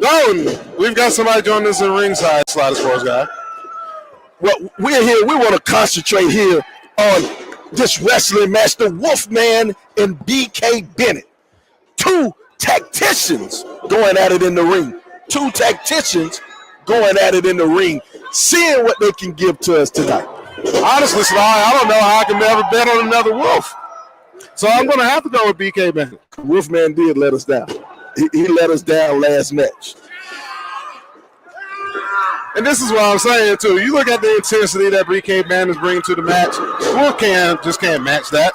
Oh, and we've got somebody joining us in ringside, Slider Sports guy. Well, we're here. We want to concentrate here on this wrestling match. The Wolfman and BK Bennet. Two tacticians going at it in the ring. Two tacticians going at it in the ring. Seeing what they can give to us tonight. Honestly, Sly, I don't know how I can ever bet on another Wolf. So I'm going to have to go with BK Bennet. Wolfman did let us down. He let us down last match. And this is what I'm saying, too. You look at the intensity that BK Bennet is bringing to the match. Wolf just can't match that.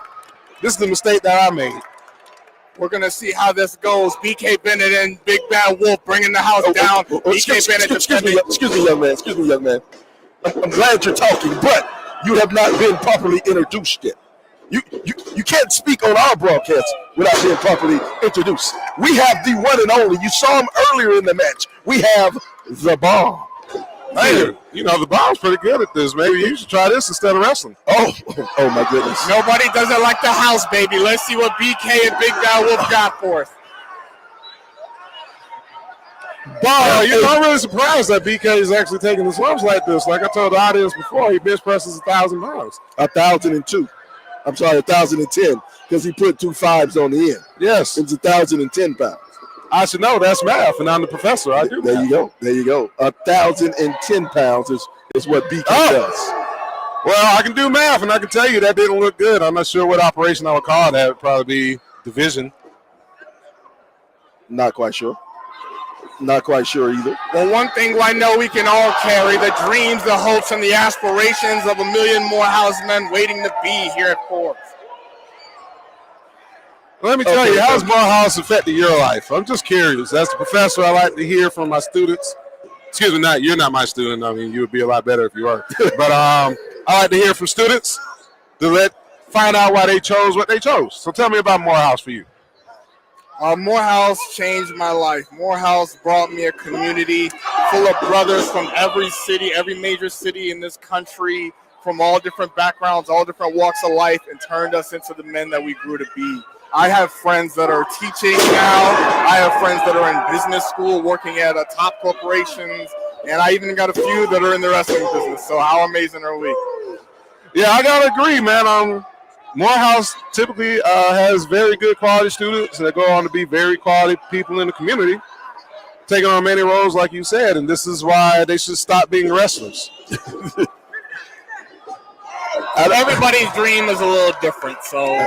This is the mistake that I made. We're going to see how this goes. BK Bennet and Big Bad Wolf bringing the house down. BK Bennet excuse me, young man. Excuse me, young man. I'm glad you're talking, but you have not been properly introduced yet. You can't speak on our broadcast without being properly introduced. We have the one and only. You saw him earlier in the match. We have the Bomb. Hey, you know, the Bomb's pretty good at this. Maybe you should try this instead of wrestling. Oh my goodness. Nobody does it like the house, baby. Let's see what BK and Big Bad Wolf got for us. Bob, I'm really surprised that BK is actually taking the slumps like this. Like I told the audience before, he bench presses 1,000 pounds. 1,002. I'm sorry, 1,010, because he put 2 5s on the end. Yes. It's 1,010 pounds. I should know that's math, and I'm the professor. I do. There you go. There you go. 1,010 pounds is what BK does. Well, I can do math, and I can tell you that didn't look good. I'm not sure what operation I would call that. It would probably be division. Not quite sure. Not quite sure either. Well, one thing I know we can all carry, the dreams, the hopes, and the aspirations of a million more housemen waiting to be here at Forbes. Let me tell you, how has Morehouse affected your life? I'm just curious. As a professor, I like to hear from my students. Excuse me, you're not my student. I mean, you would be a lot better if you were. But I like to hear from students to find out why they chose what they chose. So tell me about Morehouse for you. Morehouse changed my life. Morehouse brought me a community full of brothers from every city, every major city in this country, from all different backgrounds, all different walks of life, and turned us into the men that we grew to be. I have friends that are teaching now. I have friends that are in business school working at top corporations, and I even got a few that are in the wrestling business. So how amazing are we? Yeah, I got to agree, man. Morehouse typically has very good quality students that go on to be very quality people in the community, taking on many roles like you said, and this is why they should stop being wrestlers. Everybody's dream is a little different, so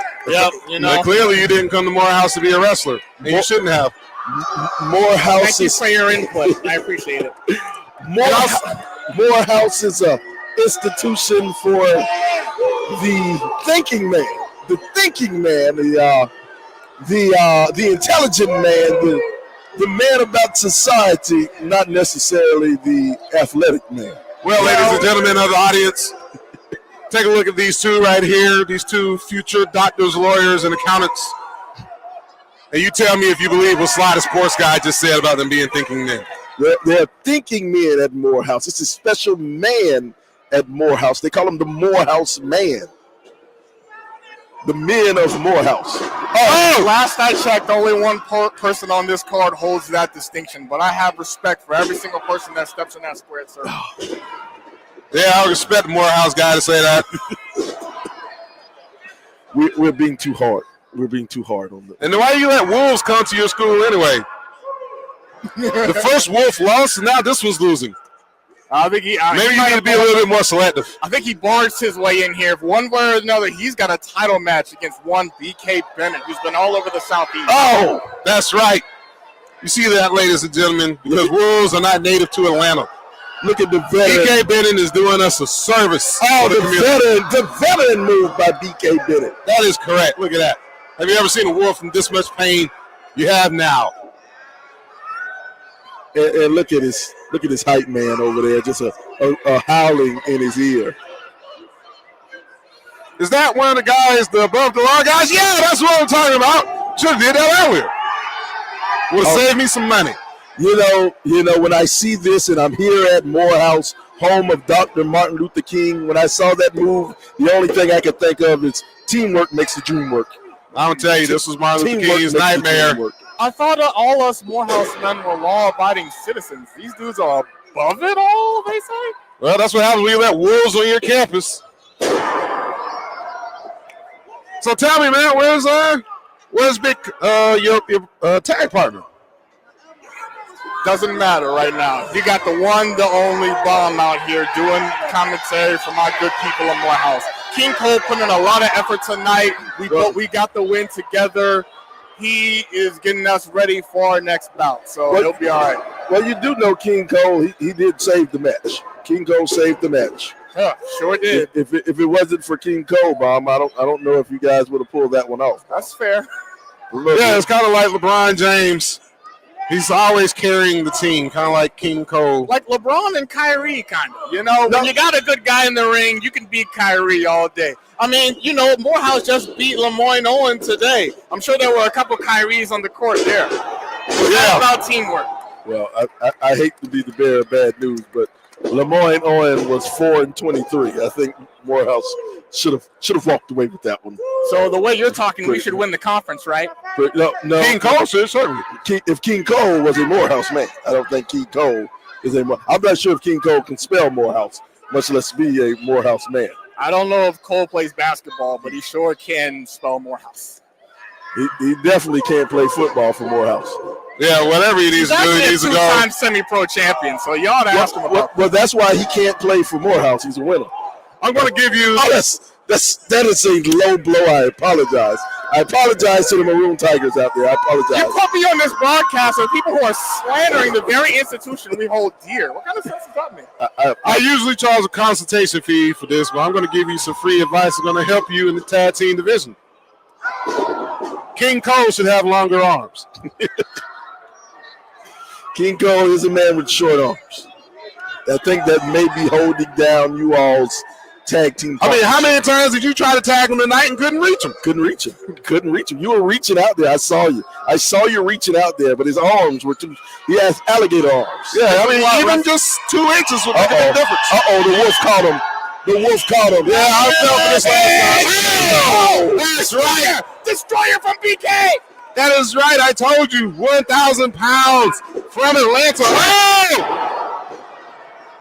clearly you didn't come to Morehouse to be a wrestler, and you shouldn't have. Morehouse. Thank you for your input. I appreciate it. Morehouse is a institution for the thinking man, the intelligent man, the man about society, not necessarily the athletic man. Well, ladies and gentlemen of the audience, take a look at these two right here, these two future doctors, lawyers, and accountants. And you tell me if you believe what Slider Sports Guy just said about them being thinking men. They're thinking men at Morehouse. It's a special man at Morehouse. They call him the Morehouse man. The men of Morehouse. Last I checked, only one person on this card holds that distinction, but I have respect for every single person that steps in that squared circle. Yeah, I respect the Morehouse guy to say that. We're being too hard. We're being too hard on them. And then why do you let Wolves come to your school anyway? The first Wolf lost, and now this one's losing. I think maybe you need to be a little bit more selective. I think he barged his way in here. If one way or another, he's got a title match against one BK Bennet, who's been all over the Southeast. Oh, that's right. You see that, ladies and gentlemen, because Wolves are not native to Atlanta. Look at the veteran. BK Bennet is doing us a service. The veteran move by BK Bennet. That is correct. Look at that. Have you ever seen a Wolf in this much pain? You have now. And look at his hype man over there, just a howling in his ear. Is that one of the guys, the above the law guys? Yeah, that's what I'm talking about. Should have did that earlier. Would have saved me some money. You know, when I see this and I'm here at Morehouse, home of Dr. Martin Luther King, when I saw that move, the only thing I could think of is teamwork makes the dream work. I'm going to tell you, this was Martin Luther King's nightmare. I thought all us Morehouse men were law-abiding citizens. These dudes are above it all, they say? Well, that's what happens when you let wolves on your campus. So tell me, man, where's Big your tag partner? Doesn't matter right now. You got the one, the only bomb out here doing commentary for my good people in Morehouse. King Cole put in a lot of effort tonight. We got the win together. He is getting us ready for our next bout, so he'll be all right. Well, you do know King Cole. He did save the match. King Cole saved the match. Yeah, sure did. If it wasn't for King Cole, Bomb, I don't know if you guys would have pulled that one off. That's fair. Yeah, it's kind of like LeBron James. He's always carrying the team, kind of like King Cole. Like LeBron and Kyrie, kind of. You know, when you got a good guy in the ring, you can beat Kyrie all day. I mean, you know, Morehouse just beat Lemoyne Owen today. I'm sure there were a couple Kyries on the court there. Yeah. About teamwork. Well, I hate to be the bearer of bad news, but Lemoyne Owen was 4-23. I think Morehouse should have walked away with that one. So the way you're talking, we should win the conference, right? No. King Cole should, certainly. If King Cole was a Morehouse man, I don't think King Cole is a Morehouse. I'm not sure if King Cole can spell Morehouse, much less be a Morehouse man. I don't know if Cole plays basketball, but he sure can spell Morehouse. He definitely can't play football for Morehouse. Yeah, whatever he needs to do, he needs to go. He's a two-time semi-pro champion, so you ought to ask him about that. Well, that's why he can't play for Morehouse. He's a winner. I'm going to give you. That is a low blow. I apologize. I apologize to the Maroon Tigers out there. I apologize. You put me on this broadcast with people who are slandering the very institution we hold dear. What kind of sense does that make? I usually charge a consultation fee for this, but I'm going to give you some free advice that's going to help you in the tag team division. King Cole should have longer arms. King Cole is a man with short arms. I think that may be holding down you all's tag team. I mean, how many times did you try to tag him tonight and couldn't reach him? Couldn't reach him. You were reaching out there. I saw you reaching out there, but his arms were too. He has alligator arms. Yeah, I mean, even just 2 inches would make a big difference. The wolf caught him. Yeah, I fell for this last time. That's right. Destroyer from BK. That is right. I told you, 1,000 pounds from Atlanta.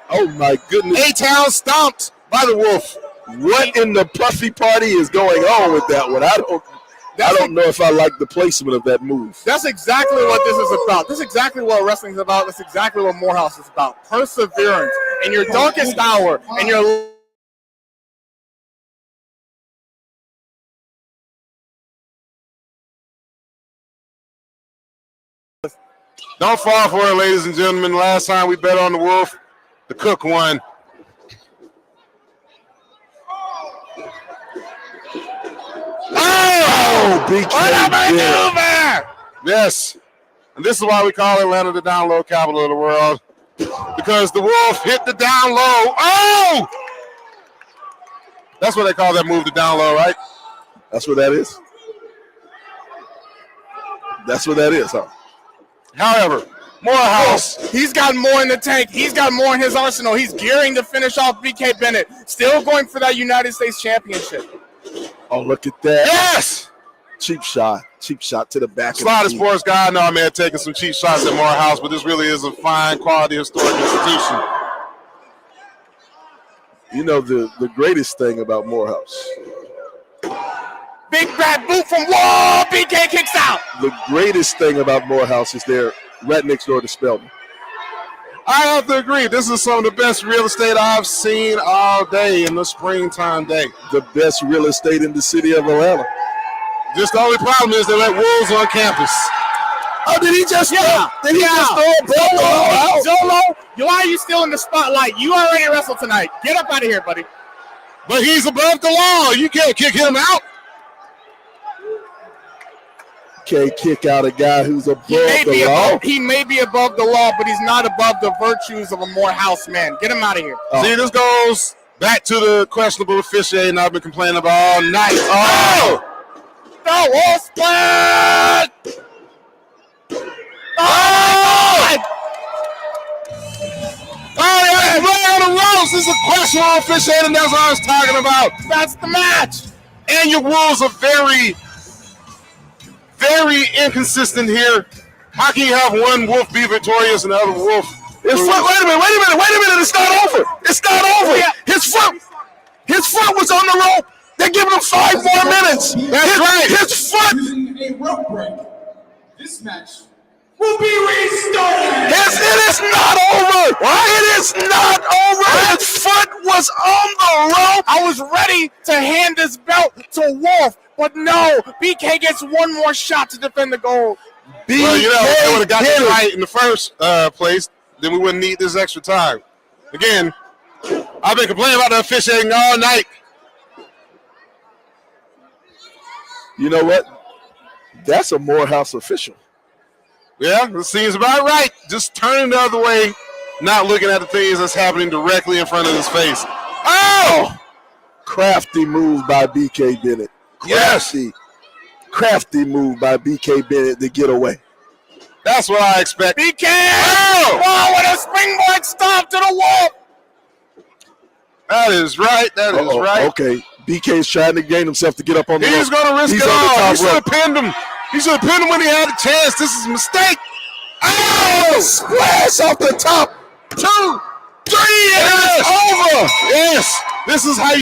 Oh my goodness! A-Town stomped by the wolf. What in the puffy party is going on with that one? I don't know if I like the placement of that move. That's exactly what this is about. This is exactly what wrestling is about. That's exactly what Morehouse is about. Perseverance in your darkest hour and your. Don't fall for it, ladies and gentlemen. Last time we bet on the wolf, the cook won. Oh, what a maneuver! Yes. And this is why we call Atlanta the down low capital of the world. Because the wolf hit the down low. Oh! That's what they call that move, the down low, right? That's what that is? That's what that is, huh? However, Morehouse. He's got more in the tank. He's got more in his arsenal. He's gearing to finish off BK Bennet. Still going for that United States Championship. Oh, look at that. Yes! Cheap shot to the back. Slide sports guy. I know I may have taken some cheap shots at Morehouse, but this really is a fine quality historic institution. You know the greatest thing about Morehouse. Big bad boot from Wall. BK kicks out. The greatest thing about Morehouse is they're right next door to Spelman. I have to agree. This is some of the best real estate I've seen all day in the springtime day. The best real estate in the city of Atlanta. Just the only problem is they let wolves on campus. Oh, did he just just throw a ball? Zolo, why are you still in the spotlight? You already wrestled tonight. Get up out of here, buddy. But he's above the law. You can't kick him out. Can't kick out a guy who's above the law. He may be above the law, but he's not above the virtues of a Morehouse man. Get him out of here. See, this goes back to the questionable officiating I've been complaining about all night. Oh! The wolf split! Oh! Oh, yeah, blood on the ropes. This is a questionable officiating. That's what I was talking about. That's the match. And your rules are very very inconsistent here. How can you have one Wolf be victorious and the other Wolf? His foot. Wait a minute. It's not over. It's not over. Yeah. His foot was on the rope. They're giving him 5 more minutes. That's right. His foot. A rope break. This match will be restarted. It is not over. It is not over. His foot was on the rope. I was ready to hand this belt to Wolf, but no. BK gets one more shot to defend the gold. Well, you know, if they would have got this right in the first place, then we wouldn't need this extra time. Again, I've been complaining about the officiating all night. You know what? That's a Morehouse official. Yeah, this seems about right. Just turning the other way, not looking at the things that's happening directly in front of his face. Oh! Crafty move by BK Bennett. Crafty move by BK Bennett to get away. That's what I expect. BK! Oh! With a springboard stomp to the Wolf! That is right. That is right. Okay. BK's trying to gain himself to get up on the He's rope. going to risk He's it on the all. top He should have rope. pinned him. He should have pinned him when he had a chance. This is a mistake. Oh! Splash off the top. 2, 3, and it's over. Yes. This is how you